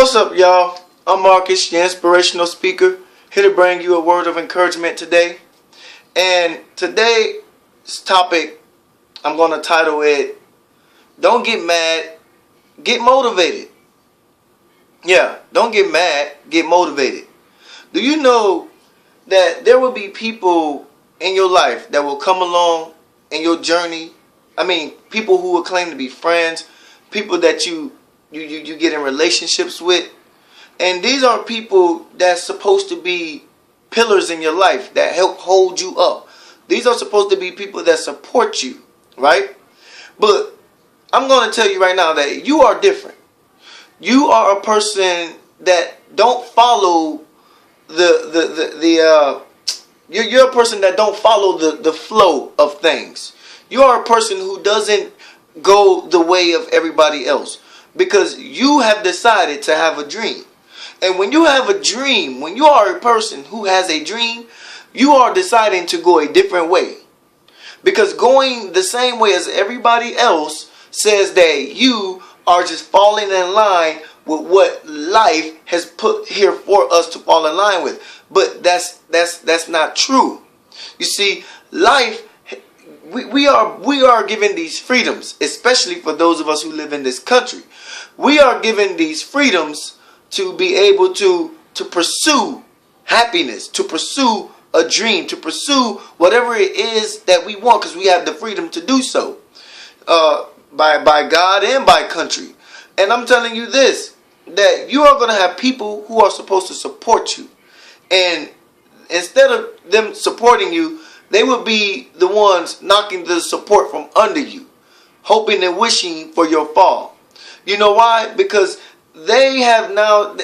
What's up, y'all? I'm Marcus, your inspirational speaker, here to bring you a word of encouragement today. And today's topic, I'm going to title it, Don't Get Mad, Get Motivated. Yeah, don't get mad, get motivated. Do you know that there will be people in your life that will come along in your journey? I mean, people who will claim to be friends, people that you get in relationships with. And these are people that's supposed to be pillars in your life that help hold you up. These are supposed to be people that support you, right? But I'm going to tell you right now that you are different. You are a person that don't follow you're a person that don't follow the flow of things. You are a person who doesn't go the way of everybody else, because you have decided to have a dream. And when you have a dream, when you are a person who has a dream, you are deciding to go a different way. Because going the same way as everybody else says that you are just falling in line with what life has put here for us to fall in line with. But that's not true. You see, life, we are given these freedoms, especially for those of us who live in this country. We are given these freedoms to be able to pursue happiness, to pursue a dream, to pursue whatever it is that we want, because we have the freedom to do so, by God and by country. And I'm telling you this, that you are going to have people who are supposed to support you. And instead of them supporting you, they will be the ones knocking the support from under you, hoping and wishing for your fall. You know why? Because they have now,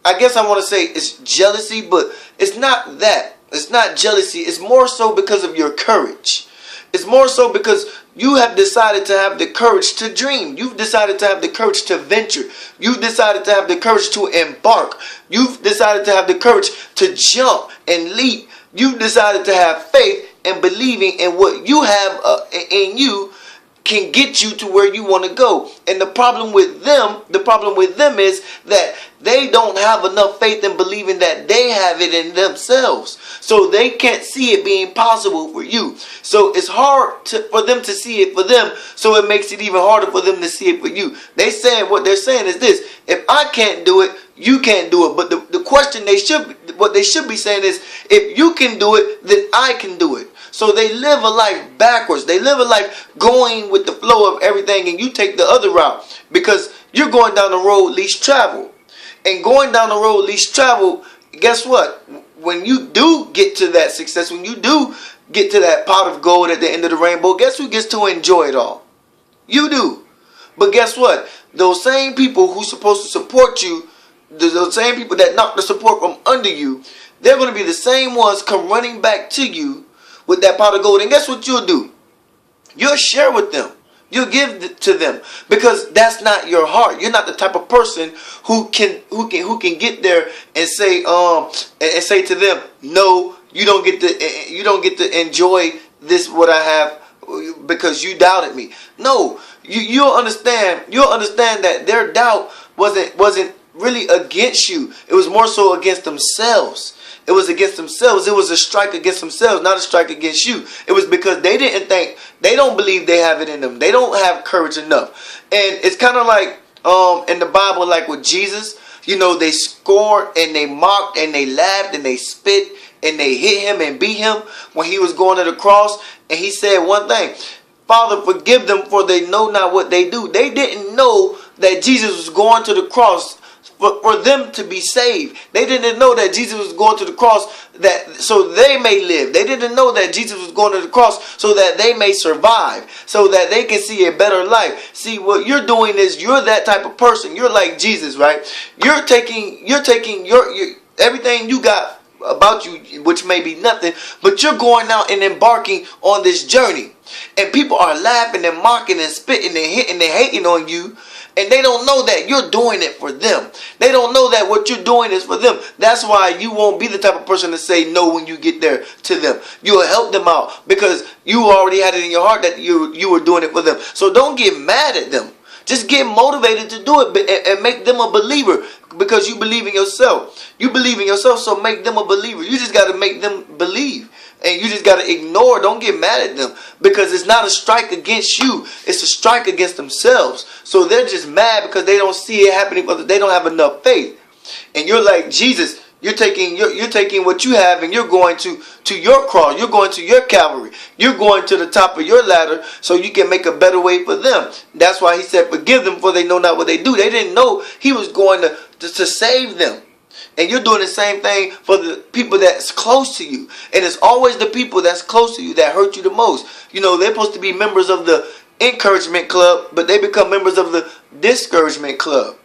I guess I want to say it's jealousy, but it's not that. It's not jealousy. It's more so because of your courage. It's more so because you have decided to have the courage to dream. You've decided to have the courage to venture. You've decided to have the courage to embark. You've decided to have the courage to jump and leap. You've decided to have faith and believing in what you have in you can get you to where you want to go. And the problem with them is that they don't have enough faith in believing that they have it in themselves. So they can't see it being possible for you. So it's hard for them to see it for them. So it makes it even harder for them to see it for you. What they're saying is this: if I can't do it, you can't do it. But the question what they should be saying is, if you can do it, then I can do it. So they live a life backwards. They live a life going with the flow of everything, and you take the other route because you're going down the road least traveled. And going down the road least traveled, guess what? When you do get to that success, when you do get to that pot of gold at the end of the rainbow, guess who gets to enjoy it all? You do. But guess what? Those same people who's supposed to support you, those same people that knock the support from under you, they're going to be the same ones come running back to you with that pot of gold. And guess what you'll do? You'll share with them. You'll give to them, because that's not your heart. You're not the type of person who can get there and say to them, no, you don't get to enjoy this what I have because you doubted me. No, you'll understand that their doubt wasn't really against you. It was more so against themselves. It was against themselves. It was a strike against themselves, not a strike against you. It was because they don't believe they have it in them. They don't have courage enough. And it's kind of like in the Bible, like with Jesus, they scorned and they mocked and they laughed and they spit and they hit him and beat him when he was going to the cross. And he said one thing: Father, forgive them, for they know not what they do. They didn't know that Jesus was going to the cross for them to be saved. They didn't know that Jesus was going to the cross so they may live. They didn't know that Jesus was going to the cross so that they may survive, so that they can see a better life. See, what you're doing is you're that type of person. You're like Jesus, right? You're taking your everything you got about you, which may be nothing, but you're going out and embarking on this journey. And people are laughing and mocking and spitting and hitting and hating on you. And they don't know that you're doing it for them. They don't know that what you're doing is for them. That's why you won't be the type of person to say no when you get there to them. You'll help them out because you already had it in your heart that you were doing it for them. So don't get mad at them. Just get motivated to do it and make them a believer. because you believe in yourself. You believe in yourself, so make them a believer. You just got to make them believe. And you just got to ignore. Don't get mad at them. Because it's not a strike against you. It's a strike against themselves. So they're just mad because they don't see it happening. Because they don't have enough faith. And you're like, Jesus, you're taking what you have and you're going to your cross. You're going to your Calvary. You're going to the top of your ladder so you can make a better way for them. That's why he said, forgive them for they know not what they do. They didn't know he was going to save them. And you're doing the same thing for the people that's close to you. And it's always the people that's close to you that hurt you the most. You know, they're supposed to be members of the encouragement club, but they become members of the discouragement club.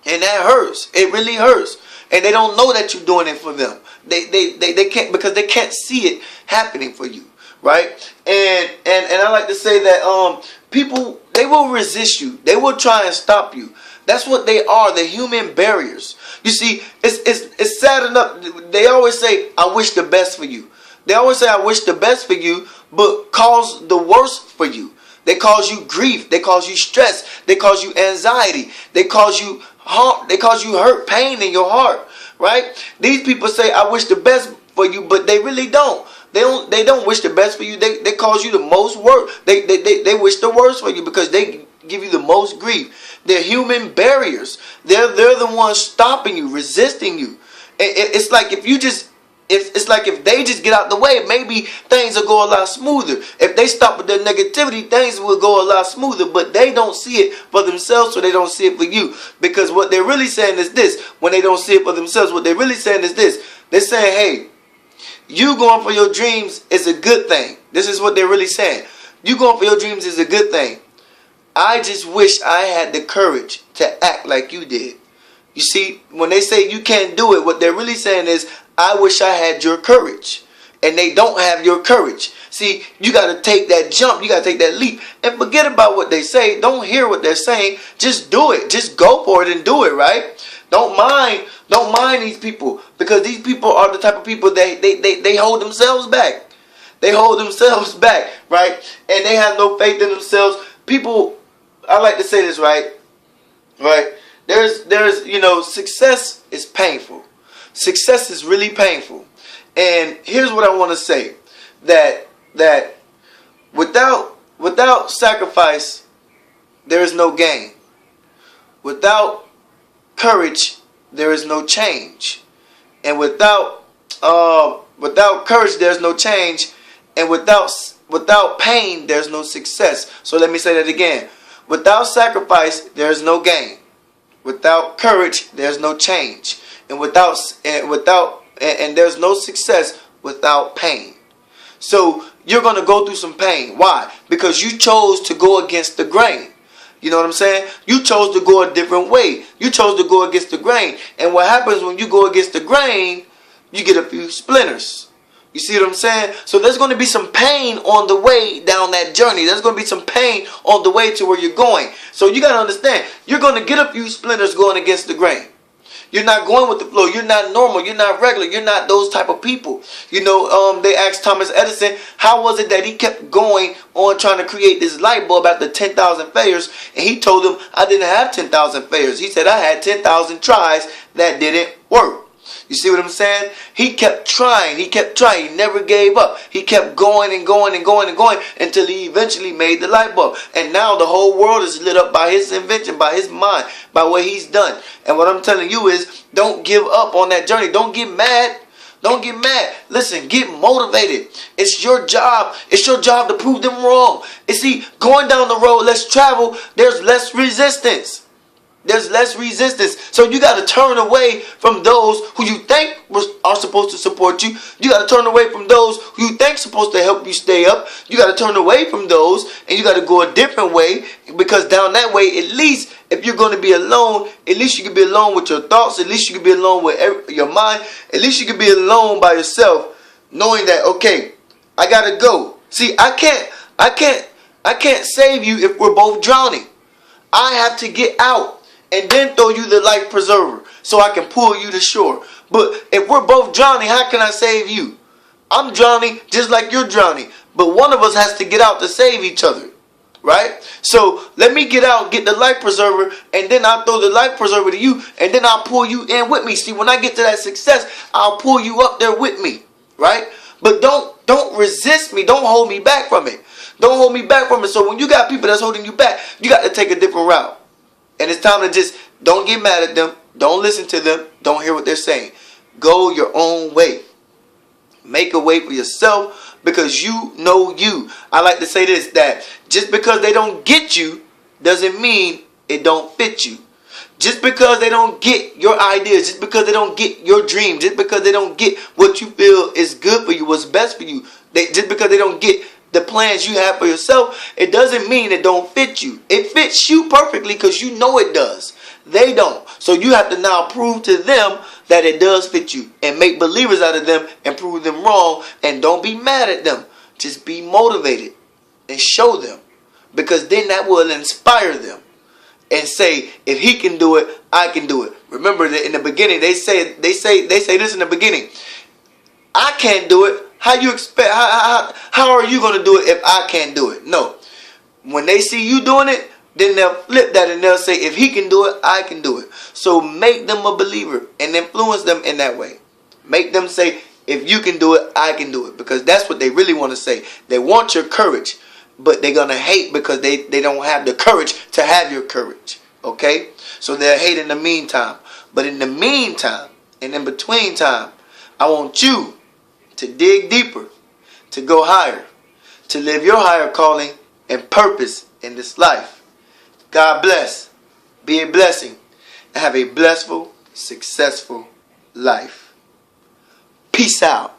And that hurts. It really hurts. And they don't know that you're doing it for them. They can't, because they can't see it happening for you. Right? And I like to say that people, they will resist you. They will try and stop you. That's what they are. They're human barriers. You see, it's sad enough. They always say, I wish the best for you. They always say, I wish the best for you, but cause the worst for you. They cause you grief. They cause you stress. They cause you anxiety. They cause you harm. They cause you hurt, pain in your heart. Right? These people say, I wish the best for you, but they really don't. They don't wish the best for you. They cause you the most work. They wish the worst for you because they give you the most grief. They're human barriers. They're the ones stopping you, resisting you. It's like if you just, it's like if they just get out the way, maybe things will go a lot smoother. If they stop with their negativity, things will go a lot smoother. But they don't see it for themselves, so they don't see it for you. Because what they're really saying is this: when they don't see it for themselves, what they're really saying is this. They're saying, hey, you going for your dreams is a good thing. This is what they're really saying. You going for your dreams is a good thing. I just wish I had the courage to act like you did. You see, when they say you can't do it, what they're really saying is, I wish I had your courage. And they don't have your courage. See, you got to take that jump. You got to take that leap. And forget about what they say. Don't hear what they're saying. Just do it. Just go for it and do it, right? Don't mind these people. Because these people are the type of people that they hold themselves back. They hold themselves back, right? And they have no faith in themselves. People, I like to say this, right? Right? There's, you know, success is painful. Success is really painful. And here's what I want to say. That without sacrifice, there is no gain. Without courage, there is no change. And without courage, there's no change. And without pain, there's no success. So let me say that again. Without sacrifice, there's no gain. Without courage, there's no change. And there's no success without pain. So you're going to go through some pain. Why? Because you chose to go against the grain. You know what I'm saying? You chose to go a different way. You chose to go against the grain. And what happens when you go against the grain, you get a few splinters. You see what I'm saying? So there's going to be some pain on the way down that journey. There's going to be some pain on the way to where you're going. So you got to understand, you're going to get a few splinters going against the grain. You're not going with the flow. You're not normal. You're not regular. You're not those type of people. You know, they asked Thomas Edison, how was it that he kept going on trying to create this light bulb after 10,000 failures? And he told them, I didn't have 10,000 failures. He said, I had 10,000 tries that didn't work. You see what I'm saying? He kept trying. He kept trying. He never gave up. He kept going and going and going and going until he eventually made the light bulb. And now the whole world is lit up by his invention, by his mind, by what he's done. And what I'm telling you is, don't give up on that journey. Don't get mad. Don't get mad. Listen, get motivated. It's your job. It's your job to prove them wrong. You see, going down the road, let's travel, there's less resistance. There's less resistance. So you got to turn away from those who you think are supposed to support you. You got to turn away from those who you think are supposed to help you stay up. You got to turn away from those, and you got to go a different way, because down that way, at least if you're going to be alone, at least you can be alone with your thoughts. At least you can be alone with your mind. At least you can be alone by yourself, knowing that, okay, I got to go. See, I can't save you if we're both drowning. I have to get out and then throw you the life preserver so I can pull you to shore. But if we're both drowning, how can I save you? I'm drowning just like you're drowning. But one of us has to get out to save each other. right? So let me get out, get the life preserver, and then I'll throw the life preserver to you, and then I'll pull you in with me. See, when I get to that success, I'll pull you up there with me, right? But don't resist me. Don't hold me back from it. Don't hold me back from it. So when you got people that's holding you back, you got to take a different route. And it's time to just don't get mad at them. Don't listen to them. Don't hear what they're saying. Go your own way. Make a way for yourself because you know you. I like to say this, that just because they don't get you doesn't mean it don't fit you. Just because they don't get your ideas, just because they don't get your dream, just because they don't get what you feel is good for you, what's best for you, just because they don't get the plans you have for yourself, it doesn't mean it don't fit you. It fits you perfectly because you know it does. They don't. So you have to now prove to them that it does fit you and make believers out of them and prove them wrong, and don't be mad at them. Just be motivated and show them, because then that will inspire them and say, if he can do it, I can do it. Remember that in the beginning, they say this in the beginning. I can't do it. How you expect? How are you going to do it if I can't do it? No. When they see you doing it, then they'll flip that and they'll say, if he can do it, I can do it. So make them a believer and influence them in that way. Make them say, if you can do it, I can do it. Because that's what they really want to say. They want your courage, but they're going to hate because they don't have the courage to have your courage. Okay? So they'll hate in the meantime. But in the meantime, and in between time, I want you to dig deeper, to go higher, to live your higher calling and purpose in this life. God bless. Be a blessing. And have a blissful, successful life. Peace out.